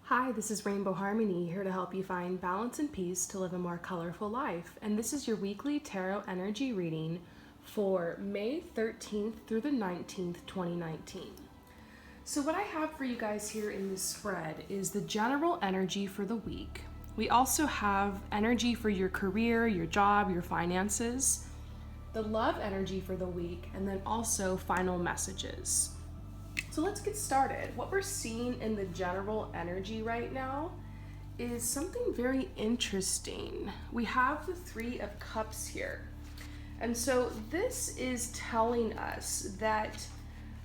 Hi, this is Rainbow Harmony, here to help you find balance and peace to live a more colorful life. And this is your weekly tarot energy reading for May 13th through the 19th, 2019. So what I have for you guys here in this spread is the general energy for the week. We also have energy for your career, your job, your finances, the love energy for the week, and then also final messages. So let's get started. What we're seeing in the general energy right now is something very interesting. We have the Three of Cups here. And so this is telling us that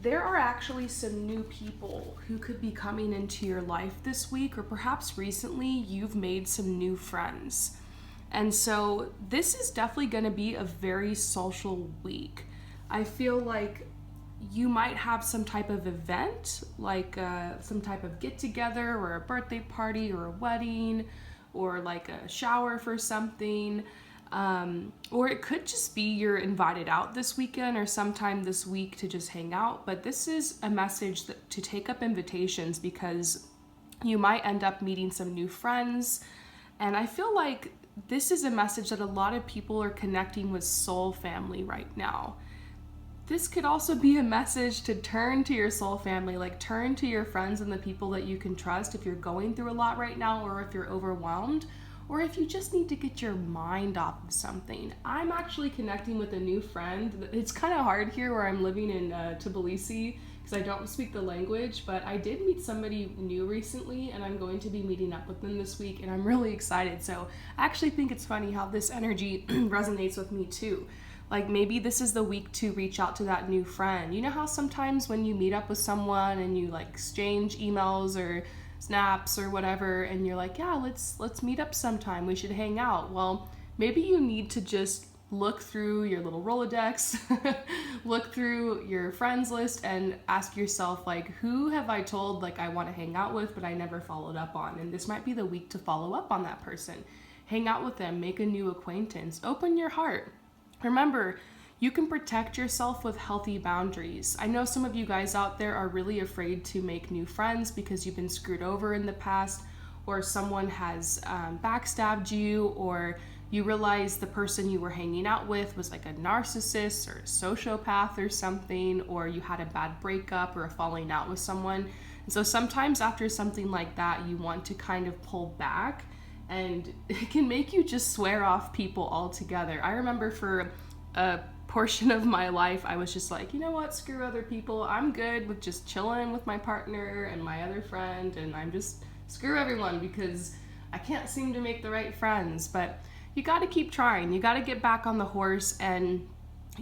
there are actually some new people who could be coming into your life this week, or perhaps recently you've made some new friends. And so this is definitely going to be a very social week. I feel like you might have some type of event, like some type of get-together or a birthday party or a wedding or like a shower for something. Or it could just be you're invited out this weekend or sometime this week to just hang out. But this is a message to take up invitations because you might end up meeting some new friends. And I feel like this is a message that a lot of people are connecting with soul family right now. This could also be a message to turn to your soul family, like turn to your friends and the people that you can trust if you're going through a lot right now, or if you're overwhelmed, or if you just need to get your mind off of something. I'm actually connecting with a new friend. It's kind of hard here where I'm living in Tbilisi because I don't speak the language, but I did meet somebody new recently and I'm going to be meeting up with them this week and I'm really excited. So I actually think it's funny how this energy resonates with me too. Like maybe this is the week to reach out to that new friend. You know how sometimes when you meet up with someone and you like exchange emails or snaps or whatever and you're like, yeah, let's meet up sometime. We should hang out. Well, maybe you need to just look through your little Rolodex, look through your friends list and ask yourself like, who have I told like I want to hang out with but I never followed up on? And this might be the week to follow up on that person. Hang out with them, make a new acquaintance, open your heart. Remember, you can protect yourself with healthy boundaries. I know some of you guys out there are really afraid to make new friends because you've been screwed over in the past, or someone has backstabbed you, or you realize the person you were hanging out with was like a narcissist or a sociopath or something, or you had a bad breakup or a falling out with someone. And so sometimes after something like that, you want to kind of pull back. And it can make you just swear off people altogether. I remember for a portion of my life, I was just like, you know what, screw other people. I'm good with just chilling with my partner and my other friend, and I'm just screw everyone because I can't seem to make the right friends. But you got to keep trying. You got to get back on the horse, and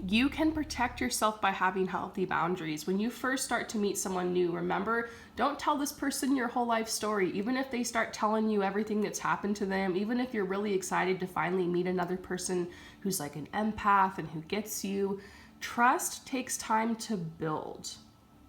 you can protect yourself by having healthy boundaries. When you first start to meet someone new, remember, don't tell this person your whole life story. Even if they start telling you everything that's happened to them, even if you're really excited to finally meet another person who's like an empath and who gets you, trust takes time to build.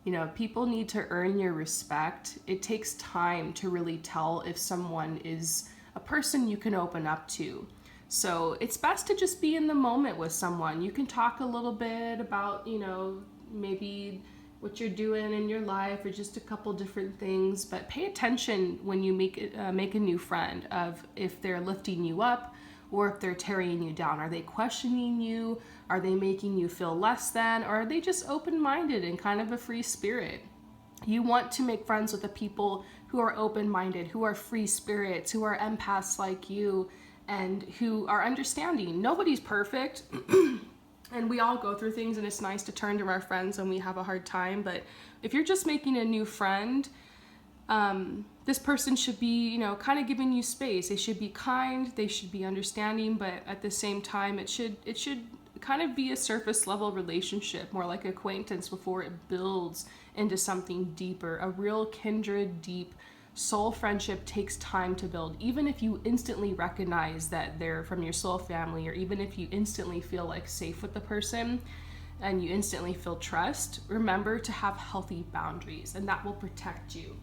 You know, people need to earn your respect. It takes time to really tell if someone is a person you can open up to. So it's best to just be in the moment with someone. You can talk a little bit about, you know, maybe what you're doing in your life or just a couple different things, but pay attention when you make a new friend of if they're lifting you up or if they're tearing you down. Are they questioning you? Are they making you feel less than? Or are they just open-minded and kind of a free spirit? You want to make friends with the people who are open-minded, who are free spirits, who are empaths like you, and who are understanding. Nobody's perfect, and we all go through things, and it's nice to turn to our friends when we have a hard time. But if you're just making a new friend, this person should be, you know, kind of giving you space. They should be kind, they should be understanding, but at the same time, it should kind of be a surface level relationship, more like acquaintance before it builds into something deeper. A real kindred, deep soul friendship takes time to build. Even if you instantly recognize that they're from your soul family, or even if you instantly feel like safe with the person and you instantly feel trust, remember to have healthy boundaries, and that will protect you.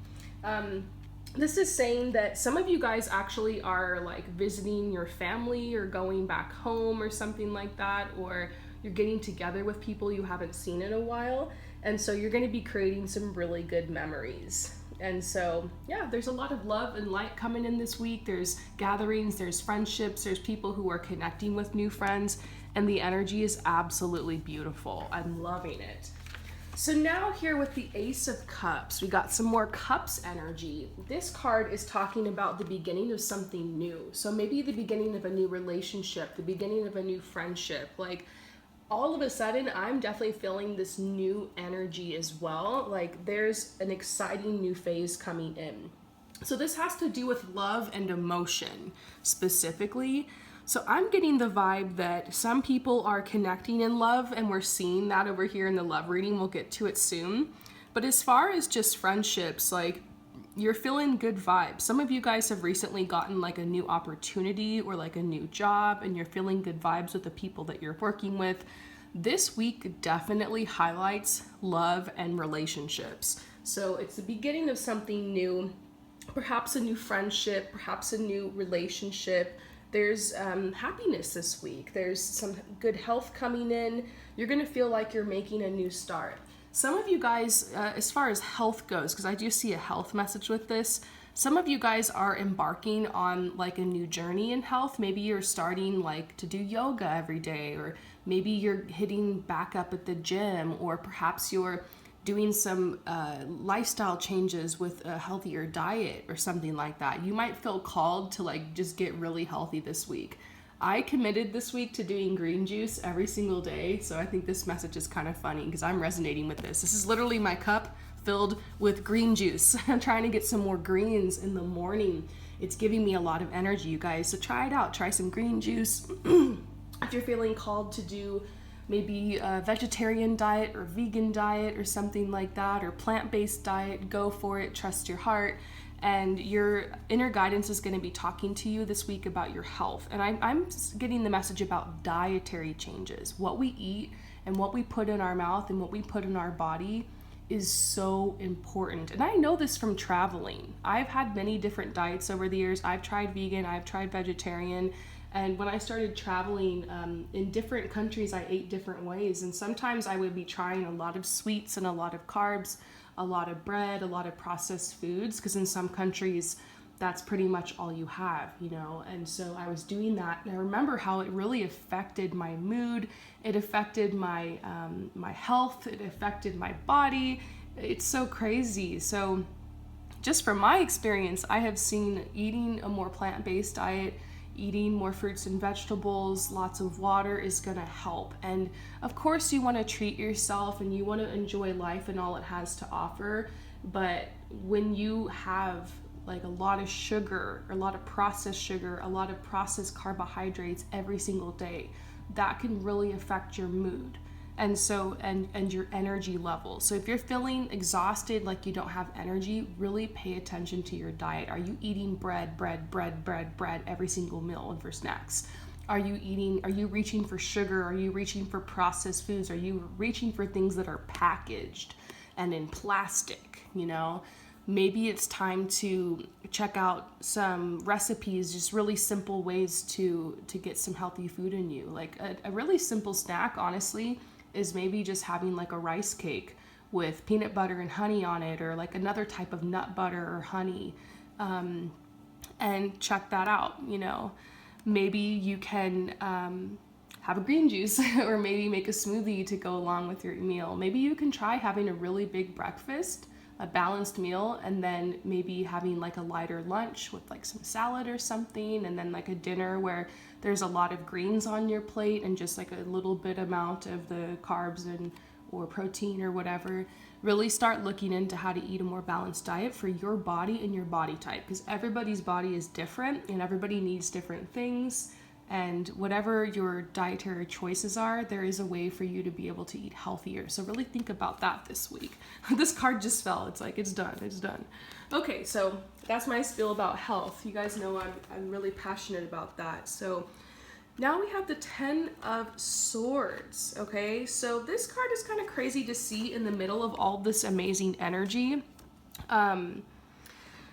This is saying that some of you guys actually are like visiting your family or going back home or something like that, or you're getting together with people you haven't seen in a while, and so you're going to be creating some really good memories. And so, yeah, there's a lot of love and light coming in this week. There's gatherings, there's friendships, there's people who are connecting with new friends, and the energy is absolutely beautiful. I'm loving it. So now here with the Ace of Cups, we got some more Cups energy. This card is talking about the beginning of something new. So maybe the beginning of a new relationship, the beginning of a new friendship. Like all of a sudden, I'm definitely feeling this new energy as well. Like there's an exciting new phase coming in. So this has to do with love and emotion specifically. So I'm getting the vibe that some people are connecting in love, and we're seeing that over here in the love reading. We'll get to it soon. But as far as just friendships, like you're feeling good vibes. Some of you guys have recently gotten like a new opportunity or like a new job, and you're feeling good vibes with the people that you're working with. This week definitely highlights love and relationships. So it's the beginning of something new, perhaps a new friendship, perhaps a new relationship. There's happiness this week. There's some good health coming in. You're going to feel like you're making a new start. Some of you guys, as far as health goes, because I do see a health message with this, some of you guys are embarking on like a new journey in health. Maybe you're starting like to do yoga every day, or maybe you're hitting back up at the gym, or perhaps you're doing some lifestyle changes with a healthier diet or something like that. You might feel called to like just get really healthy this week. I committed this week to doing green juice every single day, so I think this message is kind of funny because I'm resonating with this. This is literally my cup filled with green juice. I'm trying to get some more greens in the morning. It's giving me a lot of energy, you guys, so try it out. Try some green juice. If you're feeling called to do maybe a vegetarian diet or vegan diet or something like that, or plant-based diet, go for it, trust your heart. And your inner guidance is going to be talking to you this week about your health. And I'm getting the message about dietary changes. What we eat and what we put in our mouth and what we put in our body is so important. And I know this from traveling. I've had many different diets over the years. I've tried vegan, I've tried vegetarian. And when I started traveling in different countries, I ate different ways. And sometimes I would be trying a lot of sweets and a lot of carbs, a lot of bread, a lot of processed foods, because in some countries, that's pretty much all you have, you know? And so I was doing that. And I remember how it really affected my mood. It affected my, my health. It affected my body. It's so crazy. So just from my experience, I have seen eating a more plant-based diet, eating more fruits and vegetables, lots of water is gonna help. And of course you wanna treat yourself and you wanna enjoy life and all it has to offer. But when you have like a lot of sugar, or a lot of processed sugar, a lot of processed carbohydrates every single day, that can really affect your mood. And so, and your energy level. So if you're feeling exhausted, like you don't have energy, really pay attention to your diet. Are you eating bread every single meal and for snacks? Are you reaching for sugar? Are you reaching for processed foods? Are you reaching for things that are packaged and in plastic, you know? Maybe it's time to check out some recipes, just really simple ways to get some healthy food in you. Like a really simple snack, honestly, is maybe just having like a rice cake with peanut butter and honey on it, or like another type of nut butter or honey, and check that out, you know. Maybe you can have a green juice or maybe make a smoothie to go along with your meal. Maybe you can try having a really big breakfast, a balanced meal, and then maybe having like a lighter lunch with like some salad or something, and then like a dinner where there's a lot of greens on your plate and just like a little bit amount of the carbs and or protein or whatever. Really start looking into how to eat a more balanced diet for your body and your body type, because everybody's body is different and everybody needs different things. And whatever your dietary choices are, there is a way for you to be able to eat healthier. So really think about that this week. This card just fell. It's like, it's done. Okay, so that's my spiel about health. You guys know I'm really passionate about that. So now we have the 10 of Swords, okay? So this card is kind of crazy to see in the middle of all this amazing energy.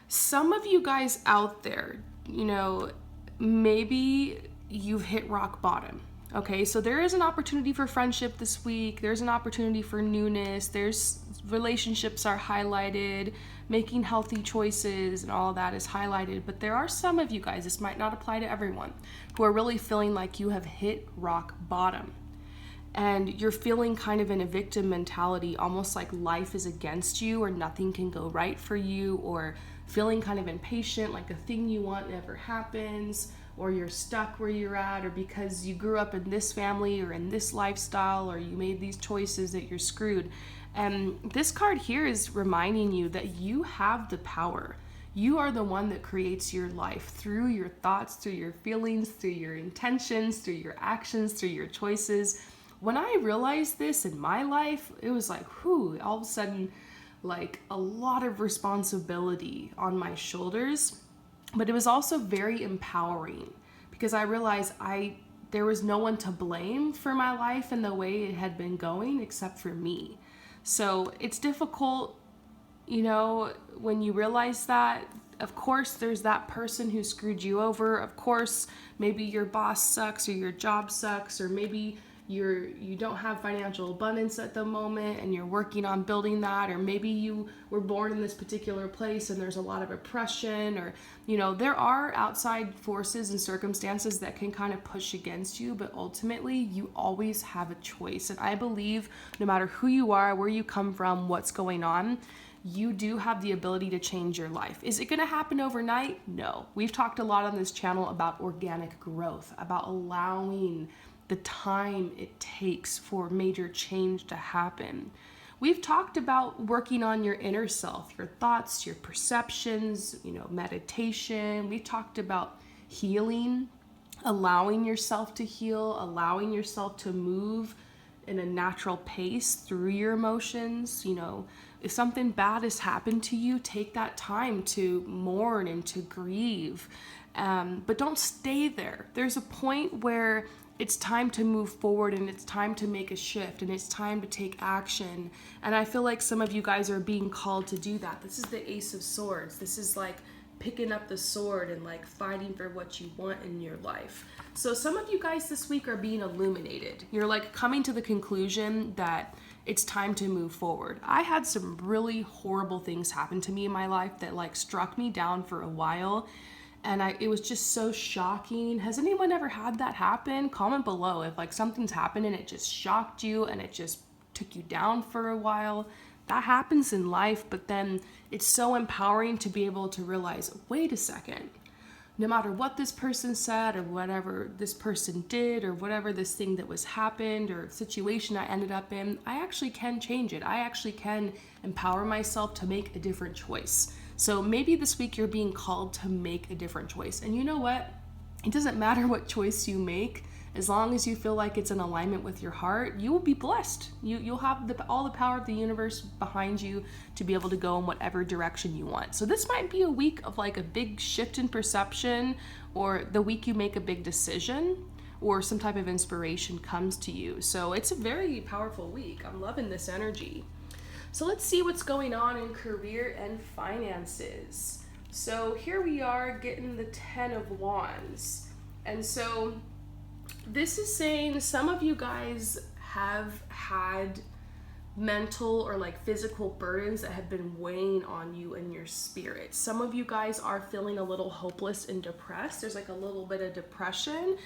Some of you guys out there, you know, maybe you've hit rock bottom, Okay, so there is an opportunity for friendship this week. There's an opportunity for newness. There's relationships are highlighted, making healthy choices and all of that is highlighted. But there are some of you guys, this might not apply to everyone, who are really feeling like you have hit rock bottom. And you're feeling kind of in a victim mentality, almost like life is against you or nothing can go right for you, or feeling kind of impatient, like a thing you want never happens, or you're stuck where you're at, or because you grew up in this family or in this lifestyle, or you made these choices that you're screwed. And this card here is reminding you that you have the power. You are the one that creates your life through your thoughts, through your feelings, through your intentions, through your actions, through your choices. When I realized this in my life, it was like, whew, all of a sudden, like a lot of responsibility on my shoulders. But it was also very empowering because I realized there was no one to blame for my life and the way it had been going except for me. So it's difficult, when you realize that. Of course, there's that person who screwed you over. Of course, maybe your boss sucks or your job sucks, or maybe you don't have financial abundance at the moment and you're working on building that, or maybe you were born in this particular place and there's a lot of oppression, or there are outside forces and circumstances that can kind of push against you, but ultimately you always have a choice. And I believe no matter who you are, where you come from, what's going on, you do have the ability to change your life. Is it going to happen overnight? No. We've talked a lot on this channel about organic growth, about allowing the time it takes for major change to happen. We've talked about working on your inner self, your thoughts, your perceptions, meditation. We've talked about healing, allowing yourself to heal, allowing yourself to move in a natural pace through your emotions. If something bad has happened to you, take that time to mourn and to grieve. But don't stay there. There's a point where it's time to move forward and it's time to make a shift and it's time to take action. And I feel like some of you guys are being called to do that. This is the Ace of Swords. This is like picking up the sword and like fighting for what you want in your life. So some of you guys this week are being illuminated. You're like coming to the conclusion that it's time to move forward. I had some really horrible things happen to me in my life that like struck me down for a while. And it was just so shocking. Has anyone ever had that happen? Comment below if like something's happened and it just shocked you and it just took you down for a while. That happens in life, but then it's so empowering to be able to realize, wait a second, no matter what this person said or whatever this person did or whatever this thing that was happened or situation I ended up in, I actually can change it. I actually can empower myself to make a different choice. So maybe this week you're being called to make a different choice. And you know what? It doesn't matter what choice you make. As long as you feel like it's in alignment with your heart, you will be blessed. You'll have all the power of the universe behind you to be able to go in whatever direction you want. So this might be a week of like a big shift in perception, or the week you make a big decision, or some type of inspiration comes to you. So it's a very powerful week. I'm loving this energy. So let's see what's going on in career and finances. So here we are getting the 10 of Wands. And so this is saying some of you guys have had mental or like physical burdens that have been weighing on you and your spirit. Some of you guys are feeling a little hopeless and depressed. There's like a little bit of depression.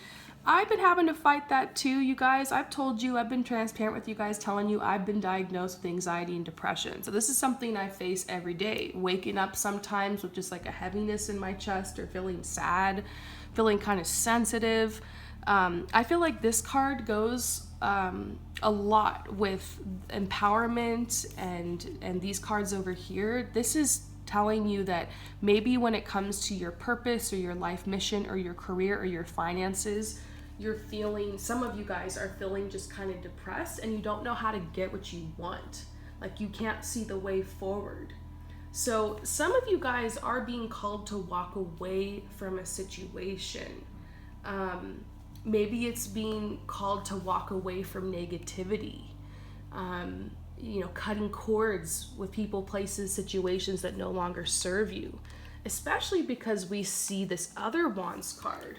I've been having to fight that too, you guys. I've told you, I've been transparent with you guys, telling you I've been diagnosed with anxiety and depression. So this is something I face every day. Waking up sometimes with just like a heaviness in my chest, or feeling sad, feeling kind of sensitive. I feel like this card goes a lot with empowerment, and these cards over here. This is telling you that maybe when it comes to your purpose or your life mission or your career or your finances, some of you guys are feeling just kind of depressed and you don't know how to get what you want. Like you can't see the way forward. So some of you guys are being called to walk away from a situation. Maybe it's being called to walk away from negativity. Cutting cords with people, places, situations that no longer serve you. Especially because we see this other Wands card.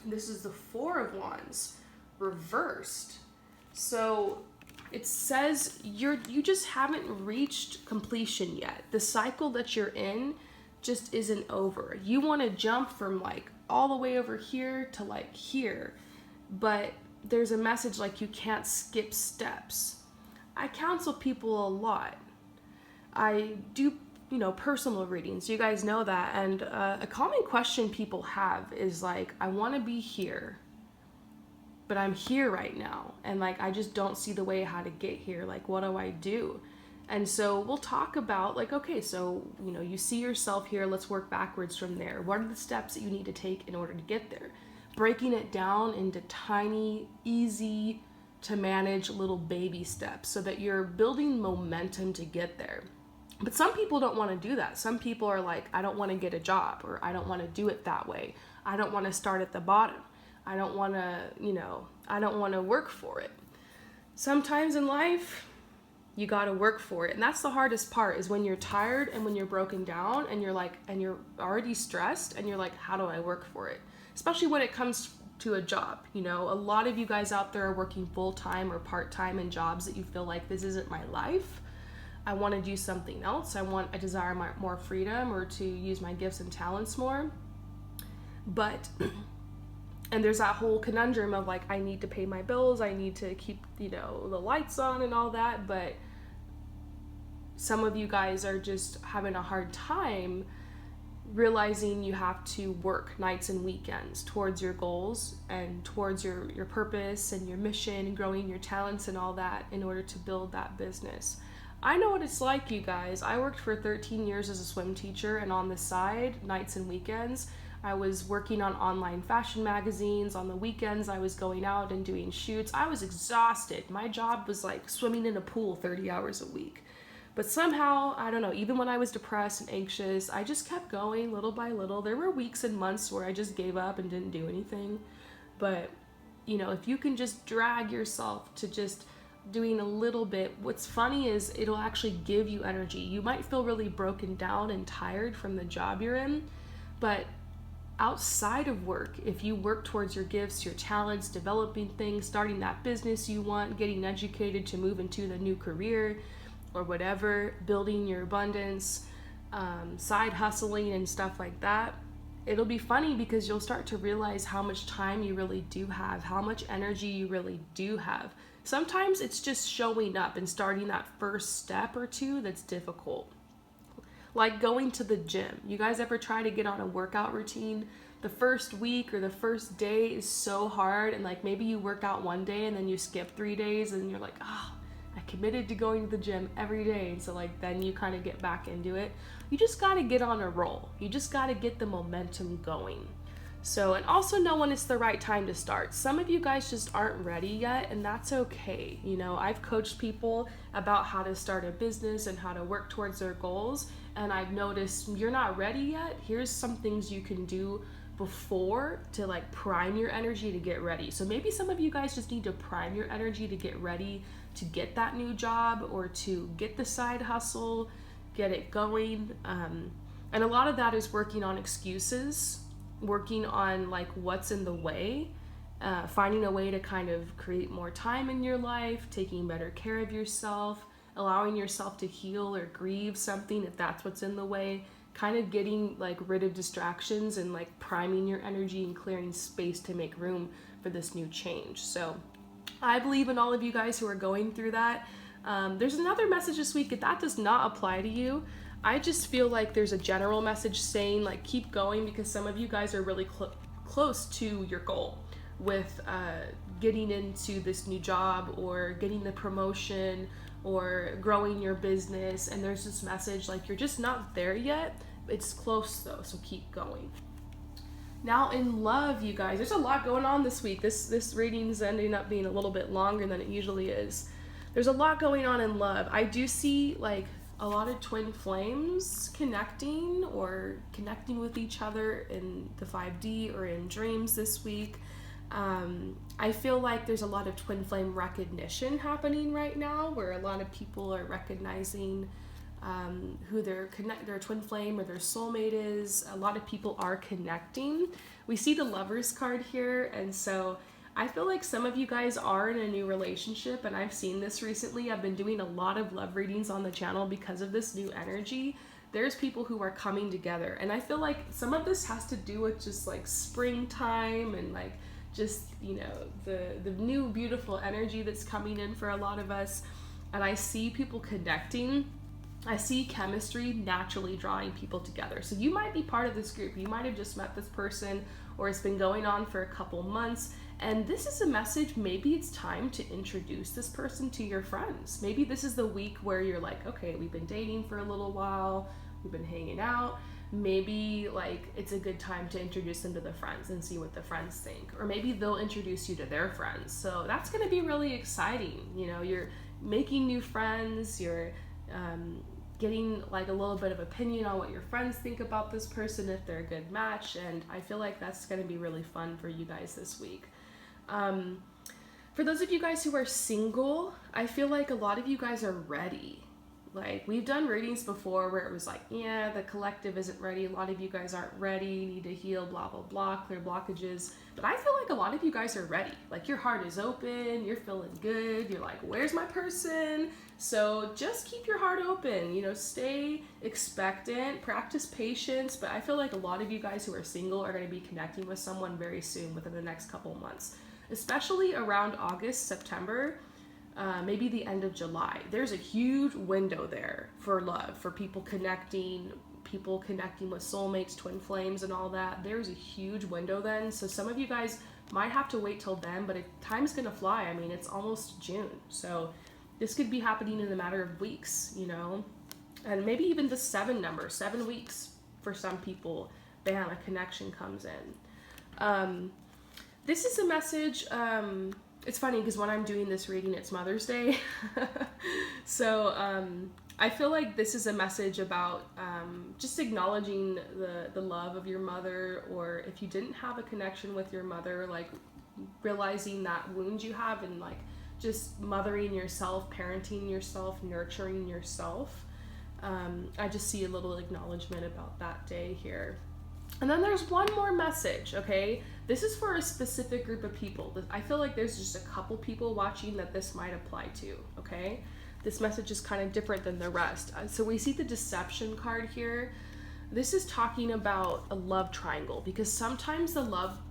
This is the Four of Wands, reversed. So it says you just haven't reached completion yet. The cycle that you're in just isn't over. You want to jump from like all the way over here to like here, but there's a message like you can't skip steps. I counsel people a lot. I do, personal readings. You guys know that. And a common question people have is like, I want to be here, but I'm here right now. And like, I just don't see the way how to get here. Like, what do I do? And so we'll talk about like, okay, so, you see yourself here. Let's work backwards from there. What are the steps that you need to take in order to get there? Breaking it down into tiny, easy to manage little baby steps so that you're building momentum to get there. But some people don't want to do that. Some people are like, I don't want to get a job, or I don't want to do it that way. I don't want to start at the bottom. I don't want to, I don't want to work for it. Sometimes in life, you got to work for it. And that's the hardest part, is when you're tired and when you're broken down and you're like, and you're already stressed and you're like, how do I work for it? Especially when it comes to a job. A lot of you guys out there are working full-time or part-time in jobs that you feel like, this isn't my life. I want to do something else. I desire more freedom, or to use my gifts and talents more. But, and there's that whole conundrum of like, I need to pay my bills. I need to keep, the lights on and all that. But some of you guys are just having a hard time realizing you have to work nights and weekends towards your goals and towards your purpose and your mission and growing your talents and all that in order to build that business. I know what it's like, you guys. I worked for 13 years as a swim teacher, and on the side, nights and weekends, I was working on online fashion magazines. On the weekends, I was going out and doing shoots. I was exhausted. My job was like swimming in a pool 30 hours a week. But somehow, I don't know, even when I was depressed and anxious, I just kept going little by little. There were weeks and months where I just gave up and didn't do anything. But, if you can just drag yourself to just doing a little bit, what's funny is it'll actually give you energy. You might feel really broken down and tired from the job you're in, but outside of work, if you work towards your gifts, your talents, developing things, starting that business you want, getting educated to move into the new career or whatever, building your abundance, side hustling and stuff like that, it'll be funny because you'll start to realize how much time you really do have, how much energy you really do have. Sometimes it's just showing up and starting that first step or two that's difficult. Like going to the gym. You guys ever try to get on a workout routine? The first week or the first day is so hard, and like maybe you work out one day and then you skip 3 days and you're like, I committed to going to the gym every day. And so like then you kind of get back into it. You just got to get on a roll. You just got to get the momentum going. So, and also know when it's the right time to start. Some of you guys just aren't ready yet, and that's okay. I've coached people about how to start a business and how to work towards their goals, and I've noticed you're not ready yet. Here's some things you can do before to like prime your energy to get ready. So maybe some of you guys just need to prime your energy to get ready to get that new job or to get the side hustle, get it going. And a lot of that is working on excuses, working on like what's in the way, finding a way to kind of create more time in your life, taking better care of yourself, allowing yourself to heal or grieve something if that's what's in the way, kind of getting like rid of distractions and like priming your energy and clearing space to make room for this new change. So I believe in all of you guys who are going through that. There's another message this week that does not apply to you. I just feel like there's a general message saying like keep going, because some of you guys are really close to your goal with getting into this new job or getting the promotion or growing your business, and there's this message like you're just not there yet. It's close though, so keep going. Now in love, you guys, there's a lot going on this week. This reading's ending up being a little bit longer than it usually is. There's a lot going on in love. I do see like a lot of twin flames connecting with each other in the 5D or in dreams this week. I feel like there's a lot of twin flame recognition happening right now, where a lot of people are recognizing who their twin flame or their soulmate is. A lot of people are connecting. We see the Lovers card here, and so I feel like some of you guys are in a new relationship, and I've seen this recently. I've been doing a lot of love readings on the channel because of this new energy. There's people who are coming together, and I feel like some of this has to do with just like springtime and like just, you know, the new beautiful energy that's coming in for a lot of us. And I see people connecting. I see chemistry naturally drawing people together. So you might be part of this group. You might have just met this person, or it's been going on for a couple months. And this is a message, maybe it's time to introduce this person to your friends. Maybe this is the week where you're like, okay, we've been dating for a little while, we've been hanging out. Maybe like it's a good time to introduce them to the friends and see what the friends think. Or maybe they'll introduce you to their friends. So that's gonna be really exciting. You know, you're making new friends, you're getting like a little bit of opinion on what your friends think about this person, if they're a good match. And I feel like that's going to be really fun for you guys this week. For those of you guys who are single, I feel like a lot of you guys are ready. Like, we've done readings before where it was like, yeah, the collective isn't ready. A lot of you guys aren't ready, need to heal, blah, blah, blah, clear blockages. But I feel like a lot of you guys are ready. Like, your heart is open, you're feeling good, you're like, where's my person? So just keep your heart open, you know, stay expectant, practice patience. But I feel like a lot of you guys who are single are going to be connecting with someone very soon, within the next couple of months, especially around August, September. Maybe the end of July. There's a huge window there for love, for people connecting with soulmates, twin flames, and all that. There's a huge window then. So some of you guys might have to wait till then, but time's gonna fly. I mean, it's almost June. So this could be happening in a matter of weeks, you know? And maybe even the 7 number, 7 weeks for some people, bam, a connection comes in. This is a message, it's funny because when I'm doing this reading, it's Mother's Day. So I feel like this is a message about just acknowledging the love of your mother, or if you didn't have a connection with your mother, like realizing that wound you have, and like just mothering yourself, parenting yourself, nurturing yourself. I just see a little acknowledgement about that day here. And then there's one more message, okay? This is for a specific group of people. I feel like there's just a couple people watching that this might apply to, okay? This message is kind of different than the rest. So we see the deception card here. This is talking about a love triangle, because sometimes the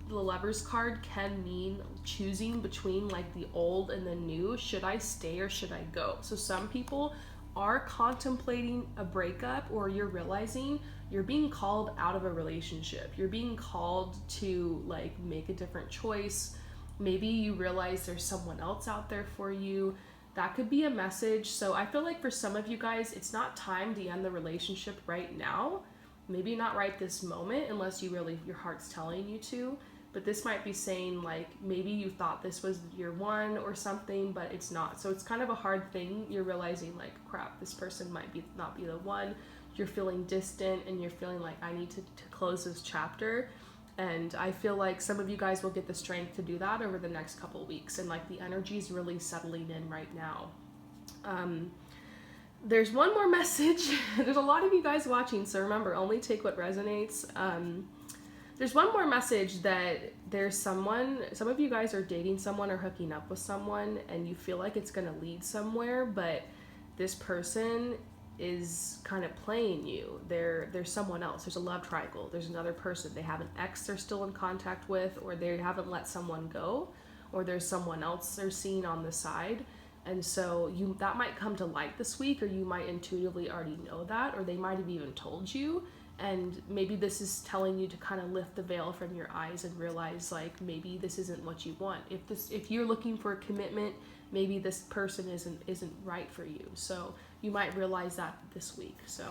lover's card can mean choosing between like the old and the new. Should I stay or should I go? So some people are contemplating a breakup, or you're realizing you're being called out of a relationship. You're being called to like make a different choice. Maybe you realize there's someone else out there for you. That could be a message. So I feel like for some of you guys, it's not time to end the relationship right now. Maybe not right this moment, unless you really, your heart's telling you to. But this might be saying like, maybe you thought this was your one or something, but it's not. So it's kind of a hard thing. You're realizing like, crap, this person might not be the one. You're feeling distant, and you're feeling like, I need to close this chapter. And I feel like some of you guys will get the strength to do that over the next couple weeks. And like the energy is really settling in right now. There's one more message. There's a lot of you guys watching, so remember, only take what resonates. There's one more message that there's someone, some of you guys are dating someone or hooking up with someone, and you feel like it's going to lead somewhere, but this person is kind of playing you. There's someone else. There's a love triangle. There's another person. They have an ex they're still in contact with, or they haven't let someone go, or there's someone else they're seeing on the side. And so that might come to light this week, or you might intuitively already know that, or they might have even told you. And maybe this is telling you to kind of lift the veil from your eyes and realize like, maybe this isn't what you want. If you're looking for a commitment, maybe this person isn't right for you. So you might realize that this week. So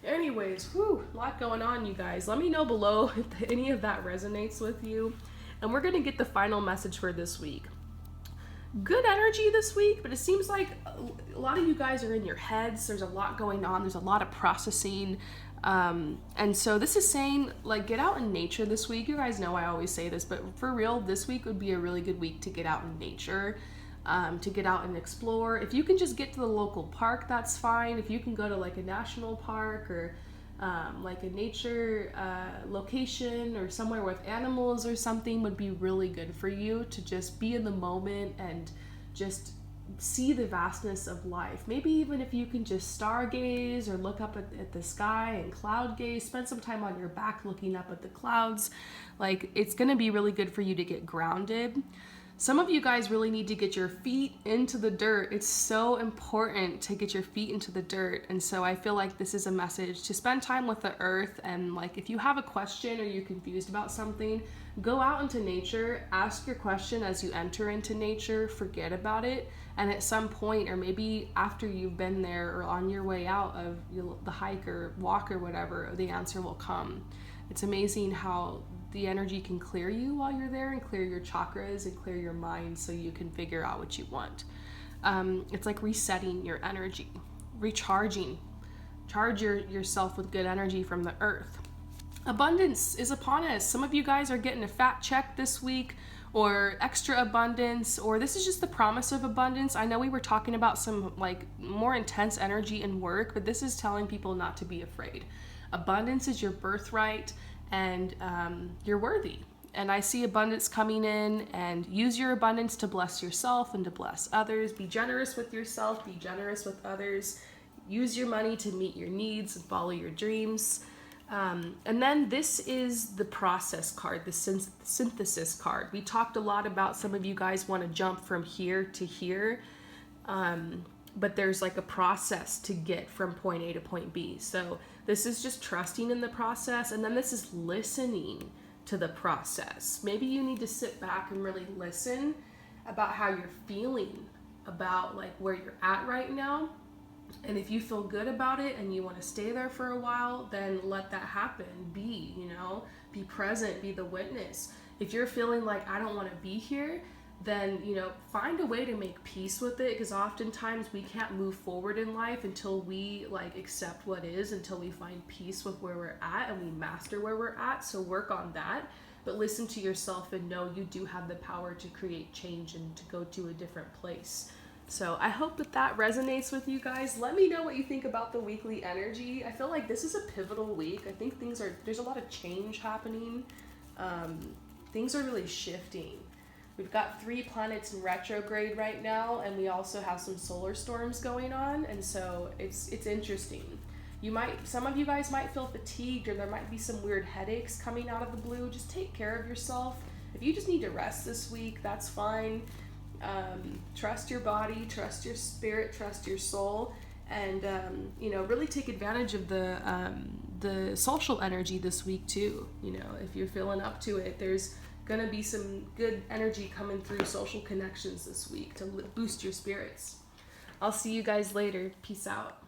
anyways, a lot going on, you guys. Let me know below if any of that resonates with you. And we're gonna get the final message for this week. Good energy this week, but it seems like a lot of you guys are in your heads. There's a lot going on. There's a lot of processing. And so this is saying like, get out in nature this week. You guys know I always say this, but for real, this week would be a really good week to get out in nature, to get out and explore. If you can just get to the local park, that's fine. If you can go to like a national park or like a nature location or somewhere with animals or something would be really good for you to just be in the moment and just see the vastness of life. Maybe even if you can just stargaze or look up at the sky and cloud gaze, spend some time on your back looking up at the clouds. Like, it's going to be really good for you to get grounded. Some of you guys really need to get your feet into the dirt. It's so important to get your feet into the dirt. And so I feel like this is a message to spend time with the earth. And like, if you have a question or you're confused about something, go out into nature, ask your question as you enter into nature, forget about it. And at some point, or maybe after you've been there or on your way out of the hike or walk or whatever, the answer will come. It's amazing how the energy can clear you while you're there and clear your chakras and clear your mind so you can figure out what you want. It's like resetting your energy, recharging. Charge yourself with good energy from the earth. Abundance is upon us. Some of you guys are getting a fat check this week, or extra abundance, or this is just the promise of abundance. I know we were talking about some like more intense energy in work, but this is telling people not to be afraid. Abundance is your birthright, and you're worthy. And I see abundance coming in, and use your abundance to bless yourself and to bless others. Be generous with yourself, be generous with others. Use your money to meet your needs and follow your dreams. And then this is the process card, the synthesis card. We talked a lot about some of you guys want to jump from here to here. But there's like a process to get from point A to point B. So this is just trusting in the process, and then this is listening to the process. Maybe you need to sit back and really listen about how you're feeling about like where you're at right now. And if you feel good about it and you want to stay there for a while, then let that happen. Be present, be the witness. If you're feeling like I don't want to be here, then, find a way to make peace with it, because oftentimes we can't move forward in life until we like accept what is, until we find peace with where we're at and we master where we're at. So work on that, but listen to yourself and know you do have the power to create change and to go to a different place. So I hope that resonates with you guys. Let me know what you think about the weekly energy. I feel like this is a pivotal week. I think there's a lot of change happening. Things are really shifting. We've got 3 planets in retrograde right now, and we also have some solar storms going on, and so it's interesting. Some of you guys might feel fatigued, or there might be some weird headaches coming out of the blue. Just take care of yourself. If you just need to rest this week, that's fine. Trust your body, trust your spirit, trust your soul, and really take advantage of the social energy this week too. If you're feeling up to it, there's gonna be some good energy coming through social connections this week to boost your spirits. I'll see you guys later. Peace out.